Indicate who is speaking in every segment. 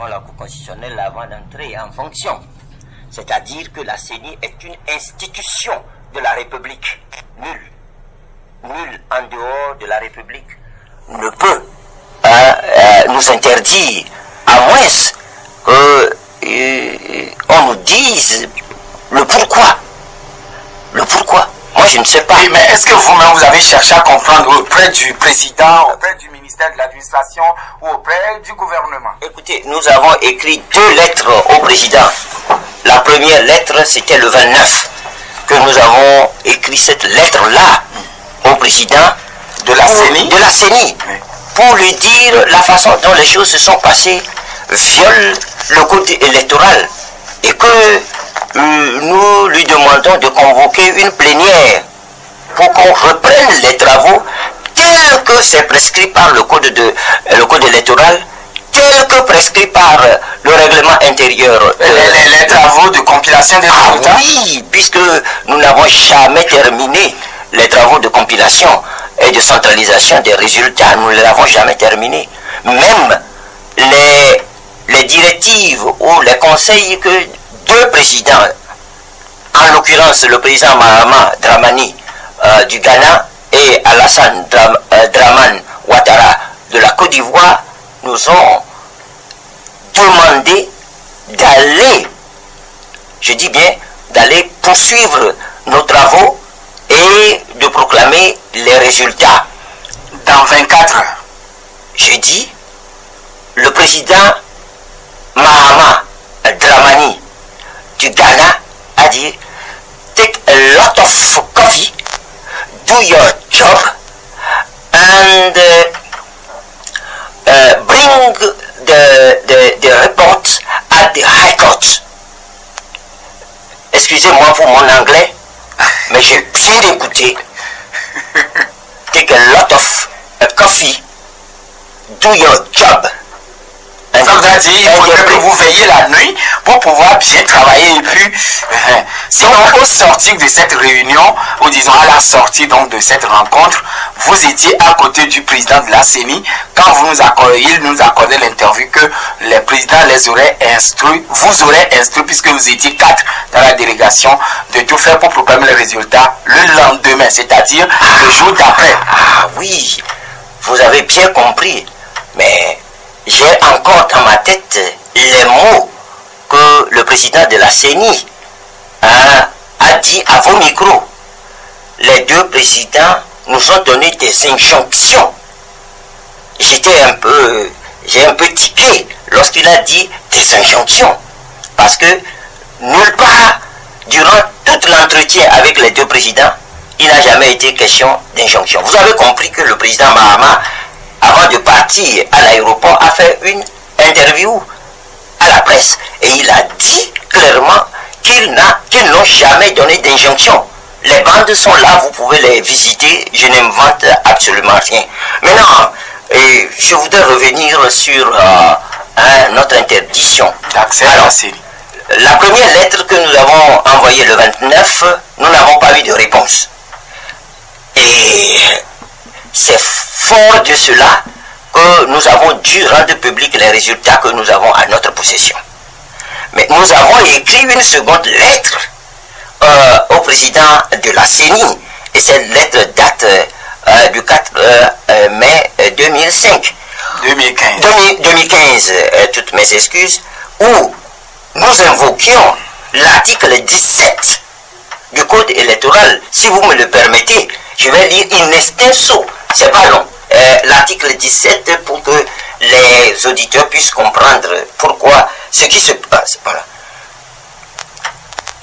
Speaker 1: devant la Cour constitutionnelle avant d'entrer en fonction. C'est-à-dire que la CENI est une institution de la République. Nul en dehors de la République ne peut nous interdire, à moins qu'on nous dise le pourquoi. Le pourquoi. Moi, je ne sais pas.
Speaker 2: Oui, mais est-ce que vous-même, vous avez cherché à comprendre auprès du président, auprès du ministère de l'administration ou auprès du gouvernement?
Speaker 1: Écoutez, nous avons écrit 2 lettres au président. La première lettre, c'était le 29, que nous avons écrit cette lettre-là au président
Speaker 2: de la CENI.
Speaker 1: De la CENI, oui. Pour lui dire la façon dont les choses se sont passées viole le code électoral et que nous lui demandons de convoquer une plénière pour qu'on reprenne les travaux tels que c'est prescrit par le code électoral, tel que prescrit par le règlement intérieur.
Speaker 2: Les travaux de compilation des résultats.
Speaker 1: Oui, puisque nous n'avons jamais terminé les travaux de compilation et de centralisation des résultats, nous ne les avons jamais terminés. Même les directives ou les conseils que 2 présidents, en l'occurrence le président Mahama Dramani du Ghana et Alassane Dramane Ouattara de la Côte d'Ivoire, nous ont demandé d'aller, je dis bien, d'aller poursuivre nos travaux et de proclamer les résultats.
Speaker 2: Dans 24 heures.
Speaker 1: J'ai dit, le président Mahama Dramani du Ghana a dit, take a lot of coffee, do your job, and bring the report at the High Court. Excusez-moi pour mon anglais, mais j'ai bien écouté. Take a lot of coffee, do your job.
Speaker 2: Donc, il faudrait que vous veillez la nuit pour pouvoir bien travailler. Et puis, sinon, au sortir de cette réunion, ou disons à la sortie donc de cette rencontre, vous étiez à côté du président de la CENI quand il nous accordait l'interview que les présidents les auraient instruits, vous aurez instruit, puisque vous étiez 4 dans la délégation, de tout faire pour proclamer les résultats le lendemain, c'est-à-dire le jour d'après.
Speaker 1: Ah oui, vous avez bien compris, mais j'ai encore dans ma tête les mots que le président de la CENI a dit à vos micros. Les 2 présidents nous ont donné des injonctions. J'ai un peu tiqué lorsqu'il a dit des injonctions. Parce que nulle part, durant tout l'entretien avec les 2 présidents, il n'a jamais été question d'injonction. Vous avez compris que le président Mahama, avant de partir à l'aéroport, a fait une interview à la presse et il a dit clairement qu'ils n'ont jamais donné d'injonction. Les bandes sont là, vous pouvez les visiter, je n'invente absolument rien. Maintenant, je voudrais revenir sur notre interdiction
Speaker 2: d'accès à la CENI.
Speaker 1: La première lettre que nous avons envoyée le 29, nous n'avons pas eu de réponse. Et c'est fort de cela que nous avons dû rendre public les résultats que nous avons à notre possession. Mais nous avons écrit une seconde lettre au président de la CENI. Et cette lettre date du 4 mai 2005. 2015, toutes mes excuses, où nous invoquions l'article 17 du code électoral. Si vous me le permettez, je vais lire in extenso, c'est pas long. L'article 17 pour que les auditeurs puissent comprendre pourquoi ce qui se passe. Voilà.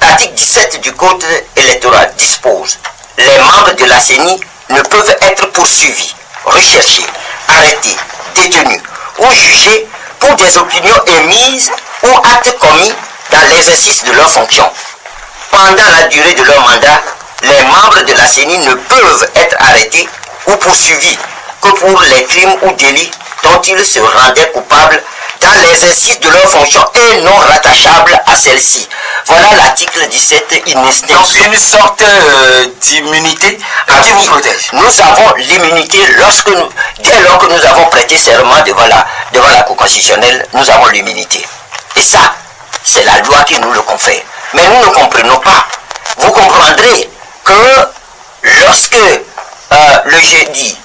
Speaker 1: L'article 17 du code électoral dispose: les membres de la CENI ne peuvent être poursuivis, recherchés, arrêtés, détenus ou jugés pour des opinions émises ou actes commis dans l'exercice de leurs fonctions. Pendant la durée de leur mandat, les membres de la CENI ne peuvent être arrêtés ou poursuivis que pour les crimes ou délits dont ils se rendaient coupables dans l'exercice de leurs fonctions et non rattachables à celles-ci. Voilà l'article 17 in extenso.
Speaker 2: Donc une sorte d'immunité qui vous protège.
Speaker 1: Nous avons l'immunité dès lors que nous avons prêté serment devant la Cour constitutionnelle, nous avons l'immunité. Et ça, c'est la loi qui nous le confère. Mais nous ne comprenons pas. Vous comprendrez que lorsque le jeudi,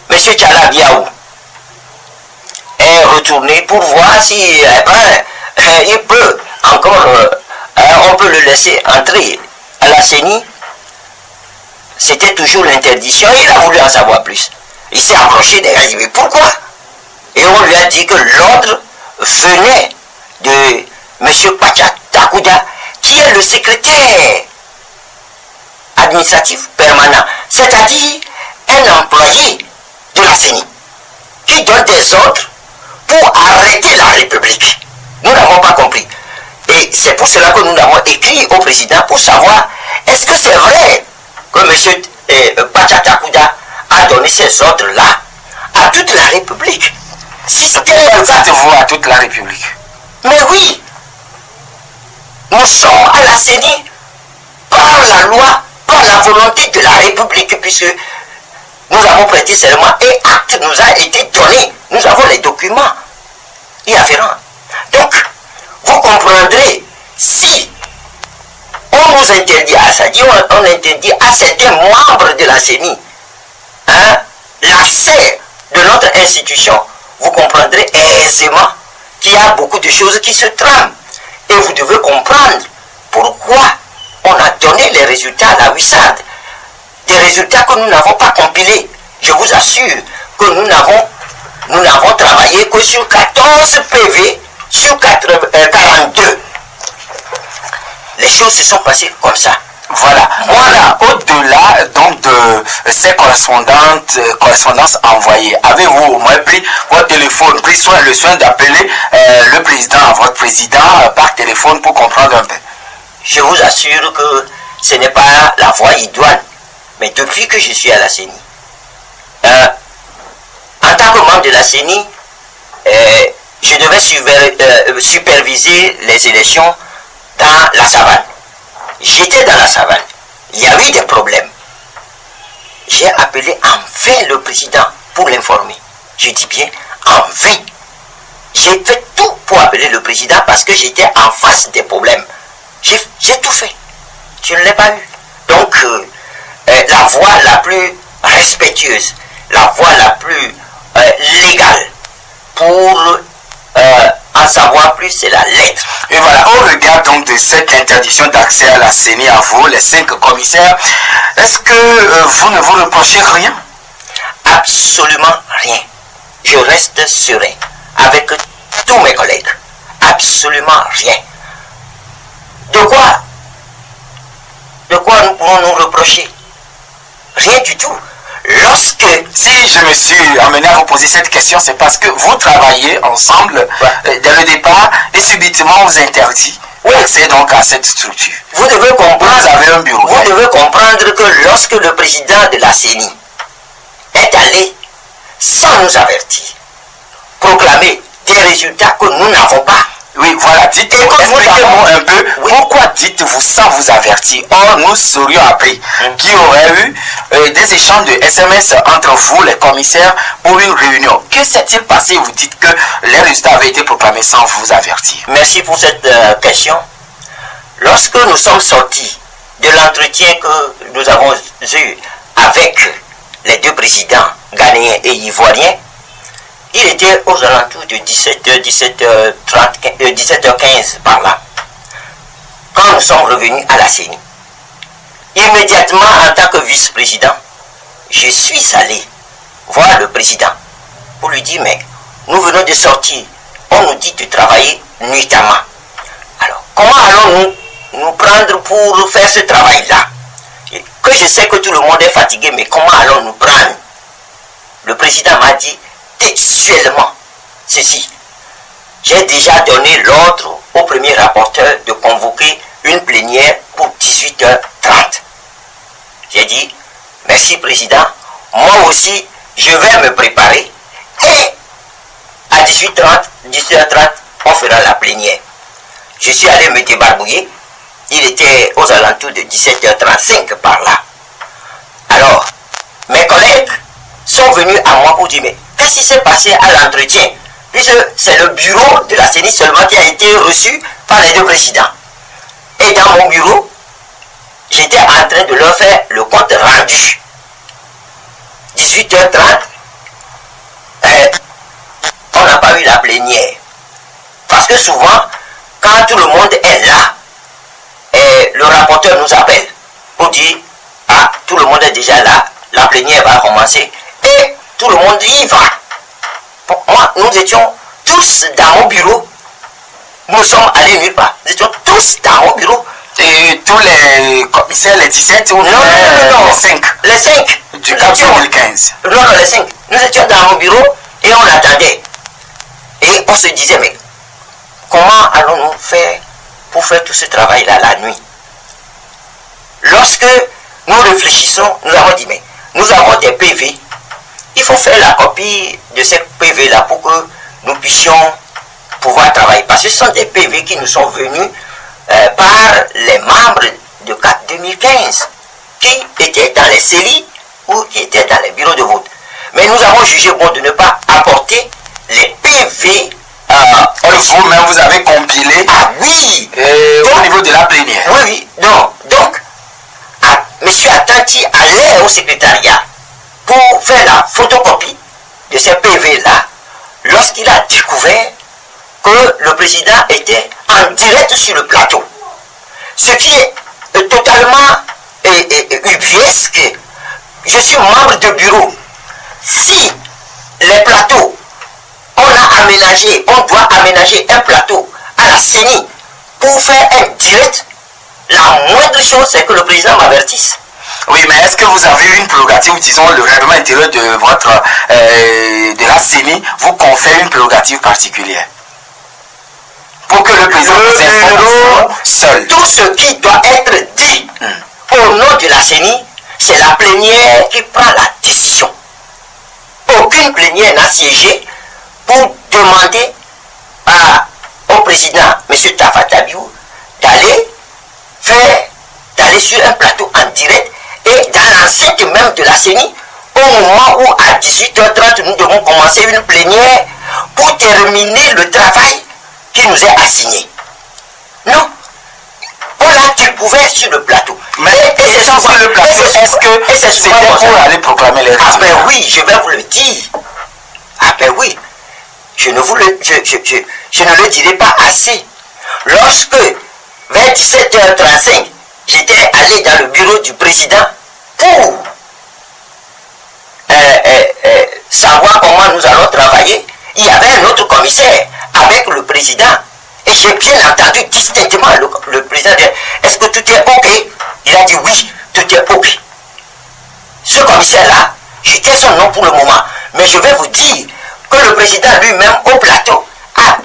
Speaker 1: M. Tchala Biaou est retourné pour voir si il peut encore, on peut le laisser entrer à la CENI. C'était toujours l'interdiction. Il a voulu en savoir plus. Il s'est approché derrière, il dit mais pourquoi? Et on lui a dit que l'ordre venait de M. Pachak Takouda, qui est le secrétaire administratif permanent, c'est-à-dire un employé de la CENI, qui donne des ordres pour arrêter la République. Nous n'avons pas compris. Et c'est pour cela que nous avons écrit au président pour savoir est-ce que c'est vrai que M. Pachak Takouda a donné ces ordres-là à toute la République. Si c'était
Speaker 2: dites-vous à toute la République.
Speaker 1: Mais oui, nous sommes à la CENI par la loi, par la volonté de la République, puisque nous avons prêté serment et acte nous a été donné. Nous avons les documents y afférents. Donc, vous comprendrez, si on nous interdit à ça, on interdit à certains membres de la CENI l'accès de notre institution, vous comprendrez aisément qu'il y a beaucoup de choses qui se trament. Et vous devez comprendre pourquoi on a donné les résultats à la WISAD. Des résultats que nous n'avons pas compilés. Je vous assure que nous n'avons travaillé que sur 14 PV sur 42. Les choses se sont passées comme ça.
Speaker 2: Voilà. Au-delà donc de ces correspondances envoyées, avez-vous au moins pris votre téléphone, pris le soin d'appeler le président, votre président, par téléphone pour comprendre un peu?
Speaker 1: Je vous assure que ce n'est pas la voie idoine, mais depuis que je suis à la CENI, en tant que membre de la CENI, je devais superviser les élections dans la savane. J'étais dans la savane. Il y a eu des problèmes. J'ai appelé en vain le président pour l'informer. Je dis bien en vain. J'ai fait tout pour appeler le président parce que j'étais en face des problèmes. J'ai tout fait. Je ne l'ai pas eu. Donc, la voie la plus respectueuse, la voie la plus légale pour en savoir plus, c'est la lettre.
Speaker 2: Et voilà, au regard donc de cette interdiction d'accès à la CENI à vous, les 5 commissaires, est-ce que vous ne vous reprochez rien?
Speaker 1: Absolument rien. Je reste serein avec tous mes collègues. Absolument rien. De quoi nous pourrons nous reprocher? Rien du tout. Lorsque...
Speaker 2: Si je me suis amené à vous poser cette question, c'est parce que vous travaillez ensemble dès le départ et subitement on vous interdit d'accès donc à cette structure.
Speaker 1: Vous devez comprendre,
Speaker 2: vous avez un bureau.
Speaker 1: Vous devez comprendre que lorsque le président de la CENI est allé, sans nous avertir, proclamer des résultats que nous n'avons pas.
Speaker 2: Oui, voilà, expliquez-moi un peu, pourquoi dites-vous sans vous avertir? Or, nous serions appris qu'il y aurait eu des échanges de SMS entre vous, les commissaires, pour une réunion. Que s'est-il passé? Vous dites que les résultats avaient été proclamés sans vous avertir.
Speaker 1: Merci pour cette question. Lorsque nous sommes sortis de l'entretien que nous avons eu avec les 2 présidents ghanéens et ivoiriens, il était aux alentours de 17h15 par là. Quand nous sommes revenus à la CENI, immédiatement en tant que vice-président, je suis allé voir le président pour lui dire mais nous venons de sortir, on nous dit de travailler nuitamment. Alors comment allons-nous nous prendre pour faire ce travail-là? Que je sais que tout le monde est fatigué, mais comment allons nous prendre? Le président m'a dit textuellement ceci: j'ai déjà donné l'ordre au premier rapporteur de convoquer une plénière pour 18h30. J'ai dit merci président, moi aussi je vais me préparer et à 18h30, on fera la plénière. Je suis allé me débarbouiller. Il était aux alentours de 17h35 par là. Alors, mes collègues sont venus à moi pour dire, mais qu'est-ce qui s'est passé à l'entretien? Puisque c'est le bureau de la CENI seulement qui a été reçu par les deux présidents. Et dans mon bureau, j'étais en train de leur faire le compte rendu. 18h30, on n'a pas eu la plénière. Parce que souvent, quand tout le monde est là, et le rapporteur nous appelle pour dire, ah, tout le monde est déjà là, la plénière va commencer, et tout le monde y va. Pour moi, nous étions tous dans mon bureau. Nous sommes allés nulle part. Nous étions tous dans mon bureau.
Speaker 2: Et tous les commissaires, les 17 ou
Speaker 1: non,
Speaker 2: les 5?
Speaker 1: Les 5.
Speaker 2: Du 2015.
Speaker 1: Non, les 5. Nous étions dans mon bureau et on attendait. Et on se disait, mais comment allons-nous faire pour faire tout ce travail-là la nuit? Lorsque nous réfléchissons, nous avons dit, mais nous avons des PV. Il faut faire la copie de ces PV-là pour que nous puissions pouvoir travailler. Parce que ce sont des PV qui nous sont venus par les membres de CAT 2015 qui étaient dans les séries ou qui étaient dans les bureaux de vote. Mais nous avons jugé bon de ne pas apporter les PV.
Speaker 2: Vous-même, vous avez compilé.
Speaker 1: Ah oui,
Speaker 2: au niveau de la plénière.
Speaker 1: Oui, oui. Non. Donc, M. Atanti allait au secrétariat pour faire la photocopie de ces PV-là lorsqu'il a découvert que le président était en direct sur le plateau. Ce qui est totalement ubuesque. Je suis membre de bureau. Si les plateaux, on doit aménager un plateau à la CENI pour faire un direct, la moindre chose c'est que le président m'avertisse.
Speaker 2: Oui, mais est-ce que vous avez une prérogative, disons, le règlement intérieur de votre de la CENI vous confère une prérogative particulière pour que le président vous informe seul?
Speaker 1: Tout ce qui doit être dit au nom de la CENI, c'est la plénière qui prend la décision. Aucune plénière n'a siégé pour demander au président, M. Tafatabiou, d'aller sur un plateau en direct et dans l'enceinte même de la CENI, au moment où à 18h30 nous devons commencer une plénière pour terminer le travail qui nous est assigné. Non. On l'a découvert sur le plateau.
Speaker 2: Mais et sur le plateau, est-ce que c'était pour aller proclamer les résultats?
Speaker 1: Ah ben oui, je vais vous le dire. Ah ben oui. Je ne le dirai pas assez. Lorsque, vers 17h35, j'étais allé dans le bureau du président pour savoir comment nous allons travailler, il y avait un autre commissaire avec le président. Et j'ai bien entendu distinctement le président dire, est-ce que tout est OK? Il a dit oui, tout est OK. Ce commissaire-là, je tiens son nom pour le moment, mais je vais vous dire que le président lui-même au plateau a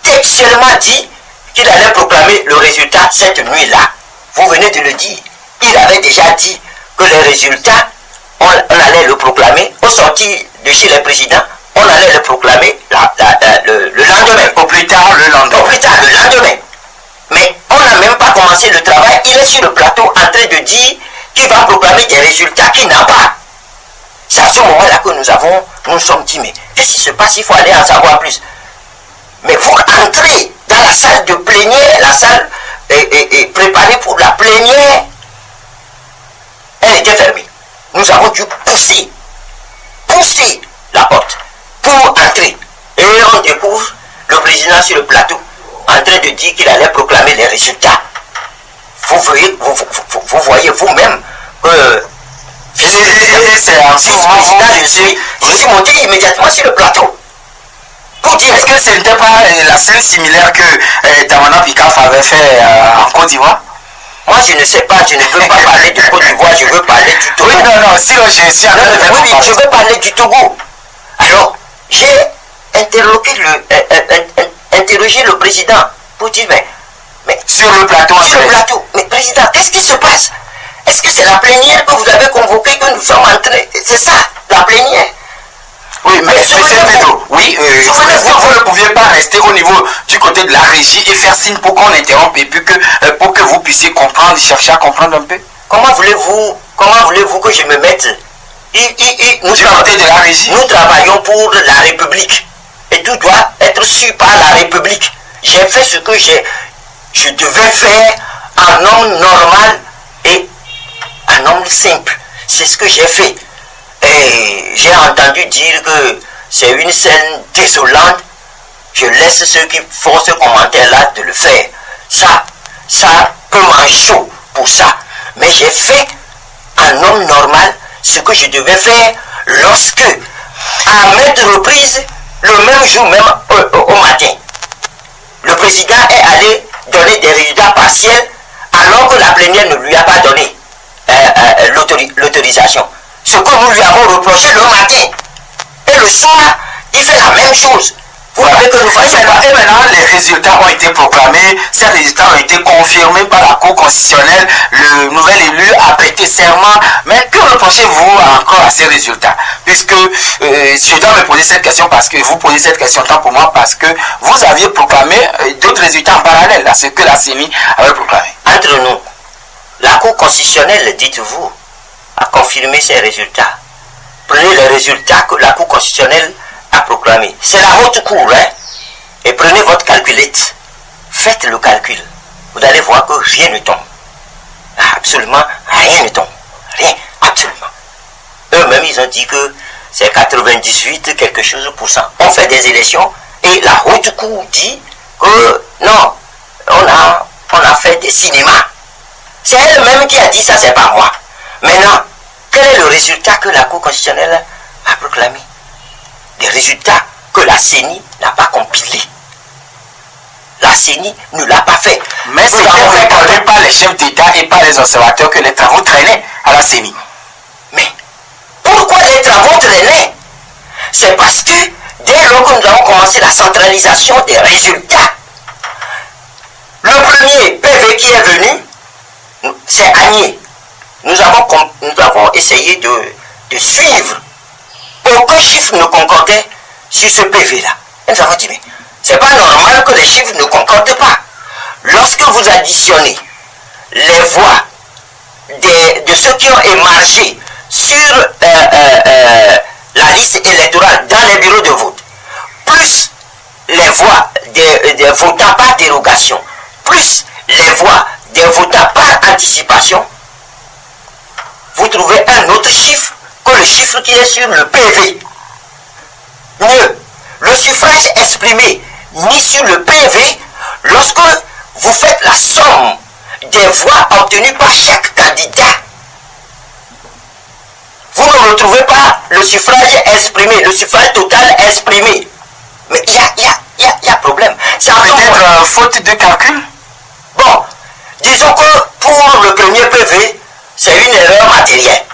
Speaker 1: textuellement dit qu'il allait proclamer le résultat cette nuit-là. Vous venez de le dire. Il avait déjà dit que les résultats, on allait le proclamer au sortir de chez les présidents. On allait le proclamer le lendemain.
Speaker 2: Au plus tard le lendemain.
Speaker 1: Au plus tard le lendemain. Mais on n'a même pas commencé le travail. Il est sur le plateau en train de dire qu'il va proclamer des résultats qu'il n'a pas. C'est à ce moment-là que nous sommes dit, mais qu'est-ce qui se passe? Il faut aller en savoir plus. Mais vous entrez dans la salle de plénière, la salle est préparée pour la plénière. Elle était fermée. Nous avons dû pousser la porte pour entrer. Et on découvre le président sur le plateau en train de dire qu'il allait proclamer les résultats. Vous voyez vous-même que
Speaker 2: c'est un
Speaker 1: président, je suis monté immédiatement sur le plateau. Pour dire,
Speaker 2: est-ce que ce n'était pas la scène similaire que Damana Pikaf avait fait en Côte d'Ivoire?
Speaker 1: Moi, je ne sais pas, je ne veux pas parler de Côte d'Ivoire, je veux parler du Togo.
Speaker 2: Oui, non, si je suis en train de
Speaker 1: oui, je veux parler du Togo. Alors, j'ai interrogé le président pour dire, mais
Speaker 2: sur le plateau,
Speaker 1: mais président, qu'est-ce qui se passe? Est-ce que c'est la plénière que vous avez convoquée que nous sommes en train? C'est ça, la plénière?
Speaker 2: Oui, mais M. Pedro, oui, est-ce que vous ne pouviez pas rester au niveau du côté de la régie et faire signe pour qu'on interrompe et puis pour que vous puissiez comprendre, chercher à comprendre un peu?
Speaker 1: Comment voulez-vous que je me mette?
Speaker 2: Nous
Speaker 1: travaillons pour la République. Et tout doit être su par la République. J'ai fait ce que je devais faire en homme normal et en homme simple. C'est ce que j'ai fait. Et j'ai entendu dire que c'est une scène désolante. Je laisse ceux qui font ce commentaire-là de le faire. Ça peut m'en chaud pour ça. Mais j'ai fait en homme normal ce que je devais faire lorsque, à maintes reprises, le même jour même au matin, le président est allé donner des résultats partiels alors que la plénière ne lui a pas donné l'autorisation. Ce que nous lui avons reproché le matin. Et le soir, il fait la même chose. Vous savez que nous fassions pas.
Speaker 2: Et maintenant, les résultats ont été proclamés, ces résultats ont été confirmés par la Cour constitutionnelle, le nouvel élu a prêté serment. Mais que reprochez-vous encore à ces résultats? Puisque je dois me poser cette question parce que vous posez cette question tant pour moi parce que vous aviez proclamé d'autres résultats en parallèle à ce que la CENI avait proclamé.
Speaker 1: Entre nous, la Cour constitutionnelle, dites-vous, a confirmé ces résultats. Prenez les résultats que la Cour constitutionnelle a proclamé. C'est la haute cour, hein? Et prenez votre calculette. Faites le calcul. Vous allez voir que rien ne tombe. Absolument rien ne tombe. Rien, absolument. Eux-mêmes, ils ont dit que c'est 98 quelque chose %. On fait des élections et la haute cour dit que non, on a fait des cinémas. C'est elle-même qui a dit ça, c'est pas moi. Maintenant, quel est le résultat que la Cour constitutionnelle a proclamé? Des résultats que la CENI n'a pas compilés. La CENI ne l'a pas fait.
Speaker 2: Mais c'était reconnu par les chefs d'État et par les observateurs que les travaux traînaient à la CENI.
Speaker 1: Mais pourquoi les travaux traînaient? C'est parce que dès lors que nous avons commencé la centralisation des résultats, le premier PV qui est venu, c'est Agnier. Nous avons essayé de suivre. Aucun chiffre ne concordait sur ce PV-là. Et nous avons dit, mais c'est pas normal que les chiffres ne concordent pas. Lorsque vous additionnez les voix de ceux qui ont émargé sur la liste électorale dans les bureaux de vote, plus les voix des votants par dérogation, plus les voix des votants par anticipation, vous trouvez un autre chiffre que le chiffre qui est sur le PV. Mieux, le suffrage exprimé mis sur le PV, lorsque vous faites la somme des voix obtenues par chaque candidat, vous ne retrouvez pas le suffrage exprimé, le suffrage total exprimé. Mais il y a problème.
Speaker 2: Ça peut être faute de calcul?
Speaker 1: Bon, disons que pour le premier PV, c'est une erreur matérielle.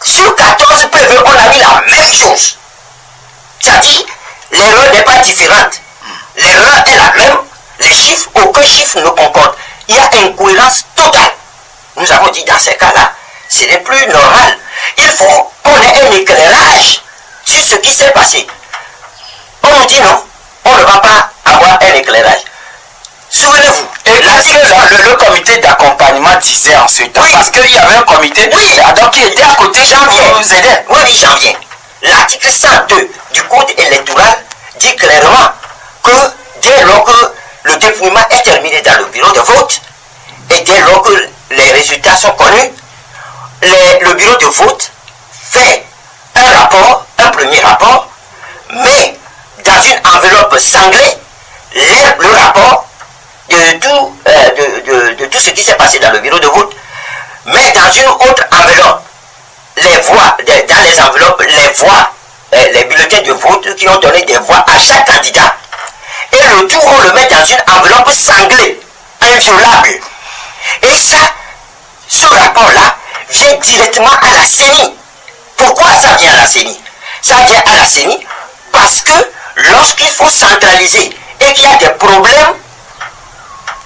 Speaker 1: Sur 14 PV, on a mis la même chose. C'est-à-dire, l'erreur n'est pas différente. L'erreur est la même. Les chiffres, aucun chiffre ne concorde. Il y a incohérence totale. Nous avons dit dans ces cas-là, ce n'est plus normal. Il faut qu'on ait un éclairage sur ce qui s'est passé. On nous dit non, on ne va pas avoir un éclairage. Souvenez-vous.
Speaker 2: Et le comité d'accompagnement disait en ce temps, oui, parce qu'il y avait un comité,
Speaker 1: oui,
Speaker 2: donc il était à côté, vous aidait.
Speaker 1: Oui, j'en viens. L'article 102 du Code électoral dit clairement que dès lors que le dépouillement est terminé dans le bureau de vote, et dès lors que les résultats sont connus, le bureau de vote fait un rapport, un premier rapport, mais dans une enveloppe sanglée, le rapport de tout ce qui s'est passé dans le bureau de vote, mais dans une autre enveloppe, les voix, dans les enveloppes, les voix, les bulletins de vote qui ont donné des voix à chaque candidat. Et le tout, on le met dans une enveloppe sanglée, inviolable. Et ça, ce rapport-là vient directement à la CENI. Pourquoi ça vient à la CENI? Ça vient à la CENI parce que lorsqu'il faut centraliser et qu'il y a des problèmes,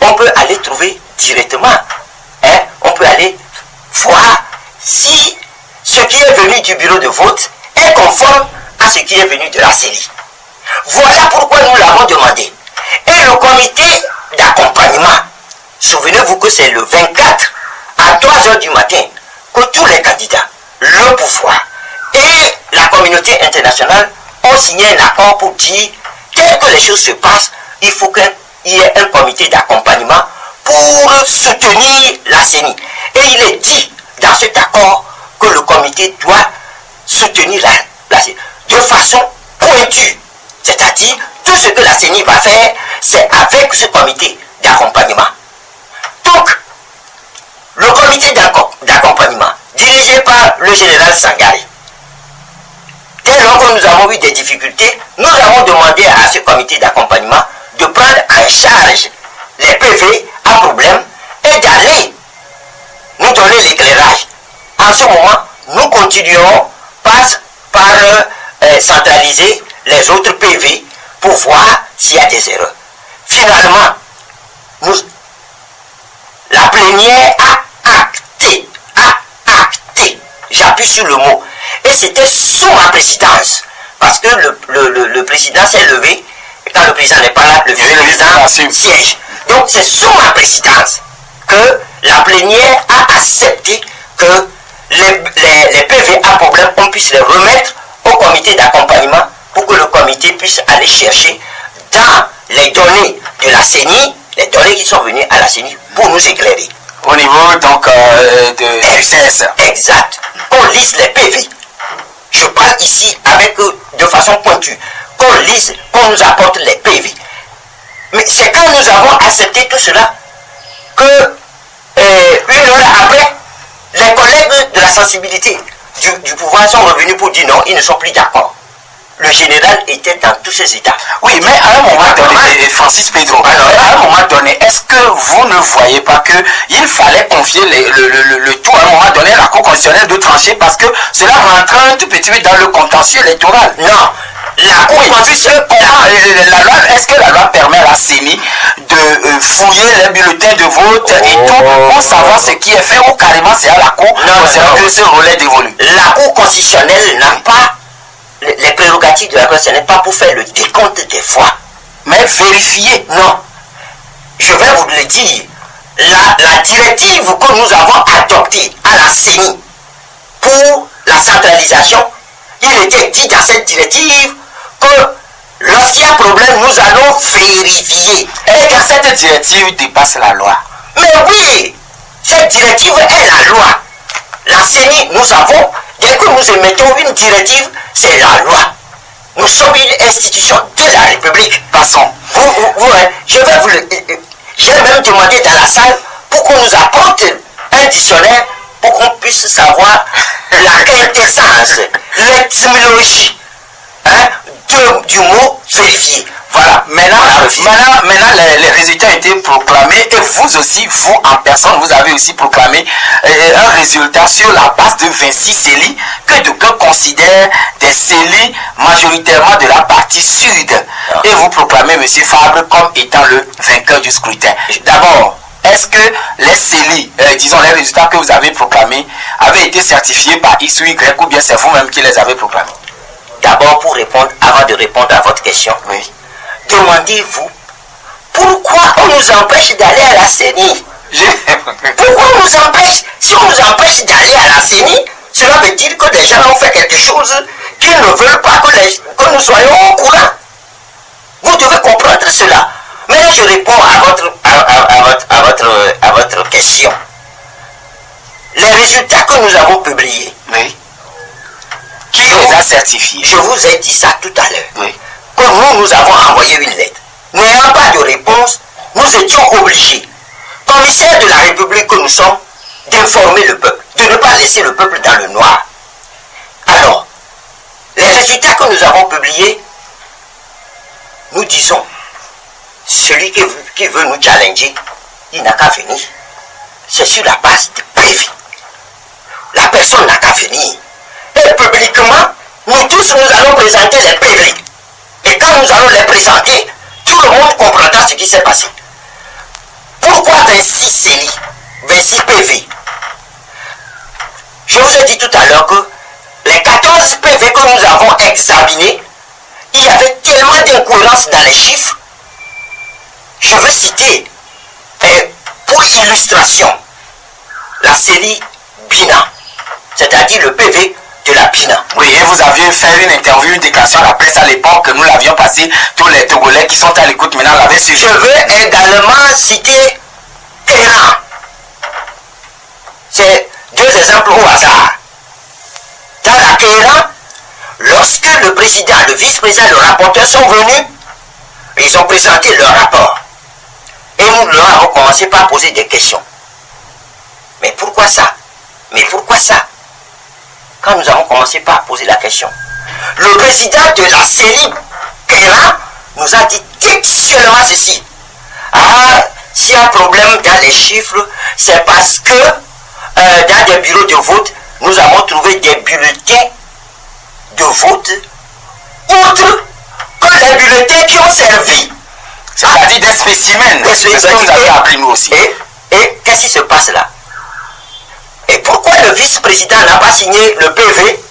Speaker 1: on peut aller trouver directement. On peut aller voir si ce qui est venu du bureau de vote est conforme à ce qui est venu de la CENI. Voilà pourquoi nous l'avons demandé. Et le comité d'accompagnement, souvenez-vous que c'est le 24 à 3 h du matin que tous les candidats, le pouvoir et la communauté internationale ont signé un accord pour dire tel que les choses se passent, il faut qu'il y ait un comité d'accompagnement pour soutenir la CENI. Et il est dit dans cet accord que le comité doit soutenir la CENI de façon pointue. C'est-à-dire, tout ce que la CENI va faire, c'est avec ce comité d'accompagnement. Donc, le comité d'accompagnement, dirigé par le général Sangari, dès lors que nous avons eu des difficultés, nous avons demandé à ce comité d'accompagnement de prendre en charge les PV à problème et d'aller nous donner l'éclairage. En ce moment, nous continuerons par centraliser les autres PV pour voir s'il y a des erreurs. Finalement, la plénière a acté, j'appuie sur le mot, et c'était sous ma présidence, parce que le président s'est levé, et quand le président n'est pas là, le vice-président siège. Donc c'est sous ma présidence que la plénière a accepté que les PV à problème, on puisse les remettre au comité d'accompagnement pour que le comité puisse aller chercher dans les données de la CENI, les données qui sont venues à la CENI pour nous éclairer.
Speaker 2: Au niveau donc du CES.
Speaker 1: Exact. Qu'on lise les PV. Je parle ici avec de façon pointue. Qu'on lise, qu'on nous apporte les PV. Mais c'est quand nous avons accepté tout cela que une heure après, les collègues de la sensibilité du pouvoir sont revenus pour dire non, ils ne sont plus d'accord. Le général était dans tous ses états.
Speaker 2: Oui, mais à un moment donné, Francis Pedro, alors à un moment donné, est-ce que vous ne voyez pas qu'il fallait confier le tout à un moment donné à la Cour constitutionnelle de trancher parce que cela rentre un tout petit peu dans le contentieux électoral?
Speaker 1: Non. La Cour constitutionnelle,
Speaker 2: est-ce que la loi permet à la CENI de fouiller les bulletins de vote et tout pour savoir ce qui est fait ou carrément c'est à la Cour que ce relais dévolu?
Speaker 1: La Cour constitutionnelle n'a pas les prérogatives de la Cour, ce n'est pas pour faire le décompte des voix, mais vérifier. Non. Je vais vous le dire. La directive que nous avons adoptée à la CENI pour la centralisation, il était dit dans cette directive que lorsqu'il y a problème, nous allons vérifier.
Speaker 2: Et que cette directive dépasse la loi.
Speaker 1: Mais oui, cette directive est la loi. La CENI, nous avons, dès que nous émettons une directive, c'est la loi. Nous sommes une institution de la République.
Speaker 2: Passons.
Speaker 1: J'ai même demandé dans la salle pour qu'on nous apporte un dictionnaire pour qu'on puisse savoir la quintessence, l'étymologie du mot vérifier. Voilà,
Speaker 2: maintenant les résultats ont été proclamés et vous aussi, vous en personne, vous avez aussi proclamé un résultat sur la base de 26 CELI que d'aucuns considèrent des CELI majoritairement de la partie sud. Et vous proclamez M. Fabre comme étant le vainqueur du scrutin. D'abord, est-ce que les CELI, disons les résultats que vous avez proclamés, avaient été certifiés par X ou Y ou bien c'est vous-même qui les avez proclamés?
Speaker 1: D'abord, avant de répondre à votre question,
Speaker 2: oui.
Speaker 1: Demandez-vous pourquoi on nous empêche d'aller à la CENI. Pourquoi on nous empêche? Si on nous empêche d'aller à la CENI, cela veut dire que les gens ont fait quelque chose qu'ils ne veulent pas que nous soyons au courant. Vous devez comprendre cela. Maintenant, je réponds à votre question. Les résultats que nous avons publiés,
Speaker 2: oui. Qui les a certifiés?
Speaker 1: Je vous ai dit ça tout à l'heure.
Speaker 2: Oui.
Speaker 1: Que nous avons envoyé une lettre. N'ayant pas de réponse, nous étions obligés, commissaires de la République que nous sommes, d'informer le peuple, de ne pas laisser le peuple dans le noir. Alors, les résultats que nous avons publiés, nous disons, celui qui veut nous challenger, il n'a qu'à venir. C'est sur la base de PV. La personne n'a qu'à venir. Et publiquement, nous tous, nous allons présenter les PV. Et quand nous allons les présenter, tout le monde comprendra ce qui s'est passé. Pourquoi 26 CELI, 26 PV? Je vous ai dit tout à l'heure que les 14 PV que nous avons examinés, il y avait tellement incohérence dans les chiffres. Je veux citer, pour illustration, la série BINA, c'est-à-dire le PV de la BINA.
Speaker 2: Oui, et vous aviez fait une interview, une déclaration à la presse à l'époque, nous l'avions passé, tous les Togolais qui sont à l'écoute maintenant l'avaient suivi.
Speaker 1: Je veux également citer Kéran. C'est deux exemples au hasard. Dans la Kéran, lorsque le président, le vice-président, le rapporteur sont venus, ils ont présenté leur rapport. Et nous leur avons commencé par poser des questions. Mais pourquoi ça? Mais pourquoi ça? Quand nous avons commencé par poser la question, le président de la série Kéran nous a dit textuellement ceci. Ah, s'il y a un problème dans les chiffres, c'est parce que dans des bureaux de vote, nous avons trouvé des bulletins de vote autres que les bulletins qui ont servi.
Speaker 2: C'est-à-dire des spécimens. C'est ce que vous avez appris nous aussi.
Speaker 1: Et qu'est-ce qui se passe là? Et pourquoi le vice-président n'a pas signé le PV?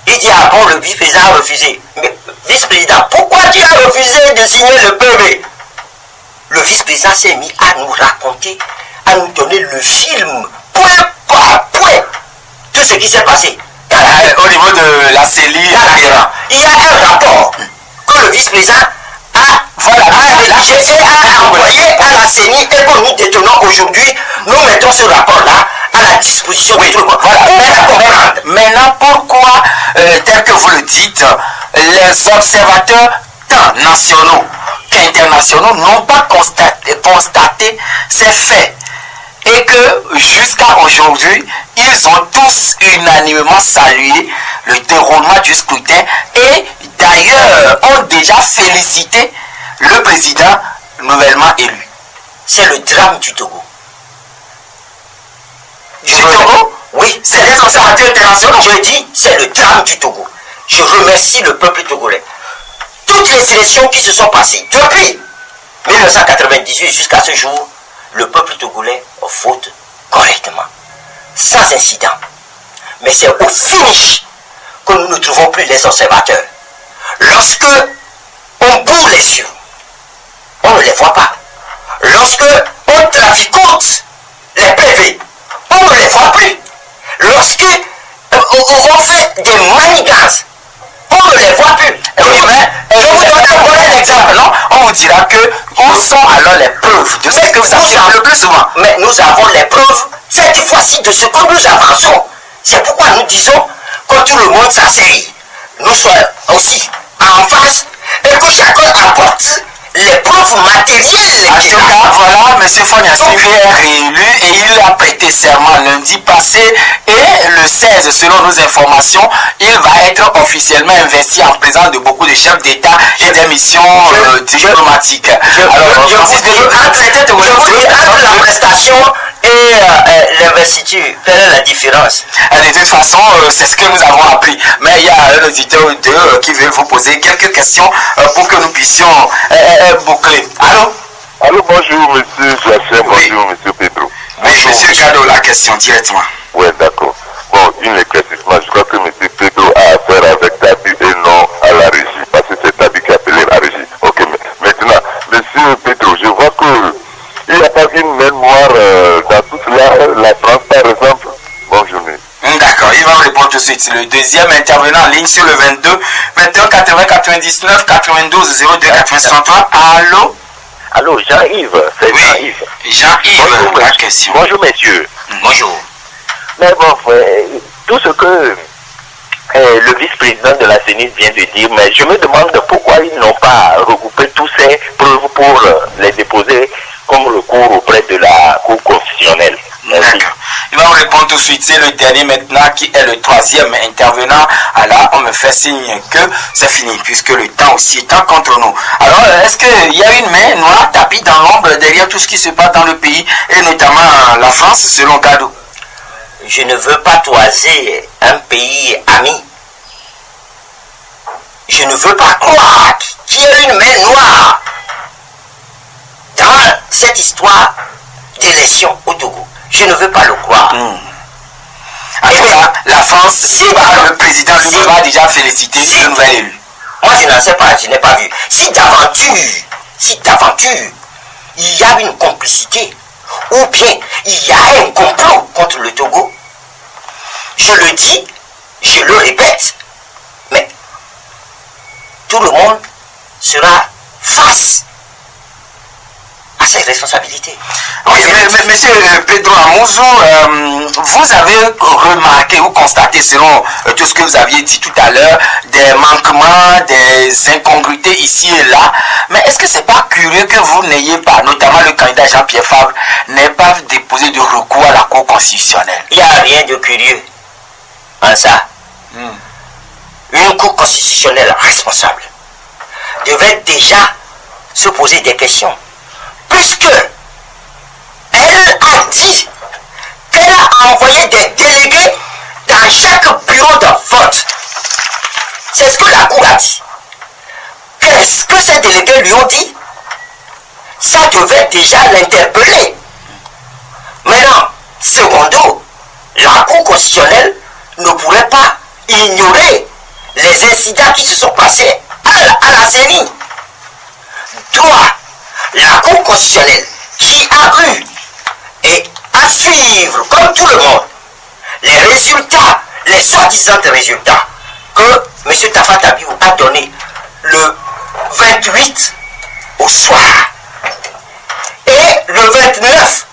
Speaker 1: Il dit, ah bon, le vice-président a refusé. Mais vice-président, pourquoi tu as refusé de signer le PV? Le vice-président s'est mis à nous raconter, à nous donner le film, point par point, tout ce qui s'est passé.
Speaker 2: Au niveau de la cellule,
Speaker 1: il y a un rapport que le vice-président a rédigé et a envoyé à la CENI et que nous détenons aujourd'hui. Nous mettons ce rapport-là à la disposition de tout le monde.
Speaker 2: Voilà. Maintenant, pourquoi, tel que vous le dites, les observateurs tant nationaux qu'internationaux n'ont pas constaté ces faits et que jusqu'à aujourd'hui, ils ont tous unanimement salué le déroulement du scrutin et d'ailleurs ont déjà félicité le président nouvellement élu.
Speaker 1: C'est le drame du Togo.
Speaker 2: Du Togo?
Speaker 1: Oui,
Speaker 2: c'est les observateurs internationaux.
Speaker 1: Je dis, c'est le drame du Togo. Je remercie le peuple togolais. Toutes les élections qui se sont passées depuis 1998 jusqu'à ce jour, le peuple togolais vote correctement, sans incident. Mais c'est au finish que nous ne trouvons plus les observateurs. Lorsque on bourre les yeux, on ne les voit pas. Lorsque on traficote les PV, on ne les voit plus. Lorsque on fait des manigances, on ne les voit plus.
Speaker 2: Oui, mais je vous donne un exemple, non? On vous dira que où sont alors les preuves de ce que vous avez le plus souvent?
Speaker 1: Mais nous avons les preuves, cette fois-ci, de ce que nous avançons. C'est pourquoi nous disons que tout le monde s'asseye. Nous soyons aussi en face et que chacun apporte les preuves matérielles.
Speaker 2: En tout cas, voilà, M. Fognassi est réélu et il a prêté serment lundi passé et le 16, selon nos informations, il va être officiellement investi en présence de beaucoup de chefs d'État et des missions diplomatiques.
Speaker 1: Alors, je vous dis, entre la prestation et l'investiture, quelle est la différence?
Speaker 2: De toute façon, c'est ce que nous avons appris. Mais il y a un auditeur ou deux qui veut vous poser quelques questions pour que nous puissions boucler. Allô?
Speaker 3: Allô, bonjour, monsieur Jachem,
Speaker 2: oui.
Speaker 3: Bonjour, monsieur Pedro.
Speaker 2: Oui, monsieur Cadeau, la question directement.
Speaker 3: Oui, d'accord. Bon, une éclaircissement, je crois que monsieur Pedro a affaire avec Tabi et non à la régie, parce que c'est Tabi qui appelait la régie. Ok, mais maintenant, monsieur Pedro, je vois que il n'y a pas une main noire dans tout cela, la France par exemple. Bonne journée.
Speaker 2: D'accord, il va répondre tout de suite. Le deuxième intervenant en ligne sur le 22 21 80 99 92 02 83. Allô?
Speaker 4: Allô, Jean-Yves, c'est
Speaker 2: oui,
Speaker 4: Jean-Yves.
Speaker 2: Jean-Yves, la question.
Speaker 4: Bonjour, messieurs.
Speaker 1: Bonjour.
Speaker 4: Mais bon, tout ce que le vice-président de la CENI vient de dire, mais je me demande pourquoi ils n'ont pas regroupé tous ces preuves pour les déposer comme recours auprès de la Cour constitutionnelle.
Speaker 2: D'accord. Il va vous répondre tout de suite. C'est le dernier maintenant qui est le troisième intervenant. Alors, on me fait signe que c'est fini, puisque le temps aussi est en contre nous. Alors, est-ce qu'il y a une main noire tapie dans l'ombre derrière tout ce qui se passe dans le pays, et notamment la France, selon Gado?
Speaker 1: Je ne veux pas toiser un pays ami. Je ne veux pas croire qu'il y ait une main noire dans cette histoire d'élection au Togo. Je ne veux pas le croire.
Speaker 2: En tout cas, la France, si le président lui va déjà féliciter le nouvel élu.
Speaker 1: Moi, je n'en sais pas, je n'ai pas vu. Si d'aventure, il y a une complicité, ou bien il y a un complot contre le Togo, je le dis, je le répète, mais tout le monde sera face à ses responsabilités.
Speaker 2: Oui, mais monsieur Pedro Amouzou, vous avez remarqué ou constaté, selon tout ce que vous aviez dit tout à l'heure, des manquements, des incongruités ici et là. Mais est-ce que c'est pas curieux que vous n'ayez pas, notamment le candidat Jean-Pierre Fabre, n'ait pas déposé de recours à la Cour constitutionnelle?
Speaker 1: Il n'y a rien de curieux en ça. Une Cour constitutionnelle responsable devait déjà se poser des questions, puisque elle a dit qu'elle a envoyé des délégués dans chaque bureau de vote. C'est ce que la Cour a dit. Qu'est-ce que ces délégués lui ont dit? Ça devait déjà l'interpeller. Maintenant, secondo, la Cour constitutionnelle ne pourrait pas ignorer les incidents qui se sont passés à la CENI. Toi, la Cour constitutionnelle qui a eu et à suivre, comme tout le monde, les résultats, les soi-disant résultats que M. Tafa Tabiou a donnés le 28 au soir et le 29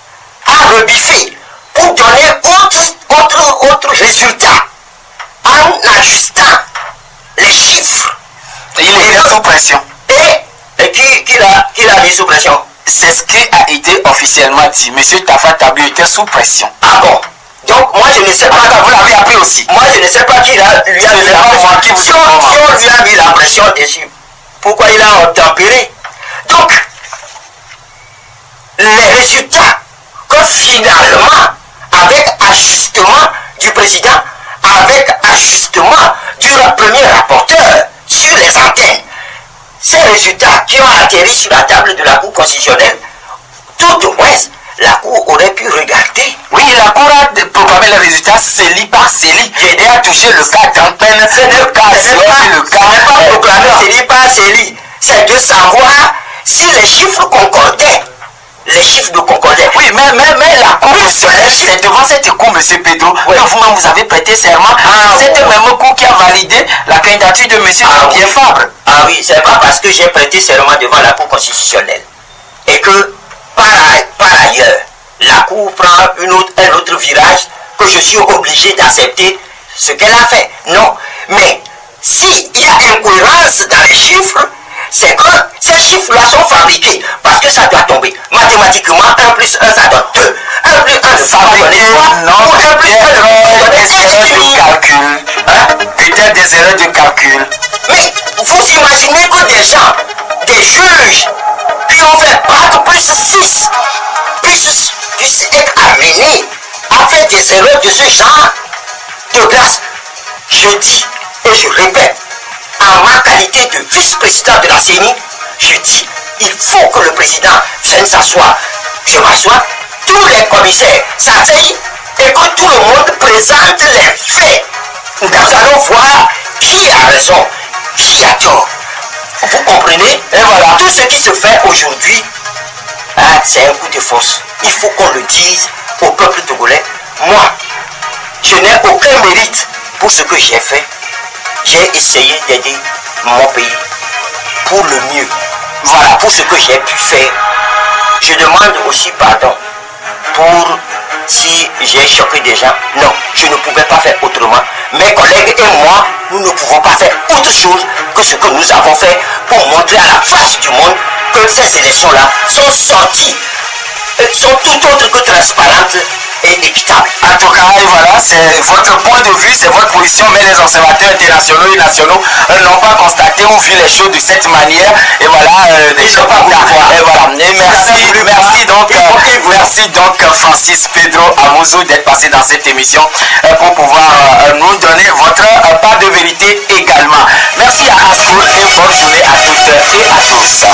Speaker 1: a rebiffé pour donner autre résultat en ajustant les chiffres.
Speaker 2: Il est sous pression.
Speaker 1: Et qui l'a mis sous pression?
Speaker 2: C'est ce qui a été officiellement dit. Monsieur Tafa Tabiou était sous pression.
Speaker 1: Ah bon? Donc moi je ne sais pas.
Speaker 2: Vous l'avez appris aussi.
Speaker 1: Moi je ne sais pas qui lui a mis la pression. Si on lui a mis la pression dessus, pourquoi il a obtempéré? Donc, les résultats que finalement, avec ajustement du président, avec ajustement du premier rapporteur sur les antennes, ces résultats qui ont atterri sur la table de la Cour constitutionnelle, tout au moins, la Cour aurait pu regarder.
Speaker 2: Oui, la Cour a proclamé les résultats CELI par CELI et a touché le cas d'antenne.
Speaker 1: Ce n'est pas proclamé CELI par CELI. C'est de savoir si les chiffres concordaient. Les chiffres de concordaient.
Speaker 2: Oui, mais la Cour constitutionnelle, c'est devant cette Cour, M. Pedro, oui. Vous-même vous avez prêté serment. C'est cette même Cour qui a validé la candidature de M. Jean-Pierre Fabre.
Speaker 1: Ah oui, c'est pas parce que j'ai prêté serment devant la Cour constitutionnelle et que par ailleurs la Cour prend un autre virage que je suis obligé d'accepter ce qu'elle a fait. Non, mais s'il y a incohérence dans les chiffres, c'est que ces chiffres-là sont fabriqués parce que ça doit tomber. Mathématiquement, 1 plus 1 ça donne 2. 1 plus 1 ne peut pas donner 3.
Speaker 2: Non,
Speaker 1: ou 1 plus 1 ne peut pas donner 1,5.
Speaker 2: De calcul. Peut-être des erreurs de calcul.
Speaker 1: Mais vous imaginez que des gens, des juges qui ont fait bac plus 6 puissent être amenés à faire des erreurs de ce genre? De grâce, je dis et je répète, en ma qualité de vice-président de la CENI, je dis, il faut que le président vienne s'asseoir. Je m'assois, tous les commissaires s'asseyent et que tout le monde présente les faits. Nous allons voir qui a raison, qui a tort. Vous comprenez? Et voilà, tout ce qui se fait aujourd'hui, c'est un coup de force. Il faut qu'on le dise au peuple togolais. Moi, je n'ai aucun mérite pour ce que j'ai fait. J'ai essayé d'aider mon pays pour le mieux. Voilà, pour ce que j'ai pu faire. Je demande aussi pardon pour si j'ai choqué des gens. Non, je ne pouvais pas faire autrement. Mes collègues et moi, nous ne pouvons pas faire autre chose que ce que nous avons fait pour montrer à la face du monde que ces élections-là sont sorties, sont tout autre que transparentes et équitables.
Speaker 2: En tout cas, et voilà, c'est votre point de vue, c'est votre position, mais les observateurs internationaux et nationaux n'ont pas constaté ou vu les choses de cette manière. Et voilà, des choses pas et voilà. Et merci donc Francis Pedro Amouzou d'être passé dans cette émission pour pouvoir nous donner votre part de vérité également. Merci à Asco et bonne journée à toutes et à tous.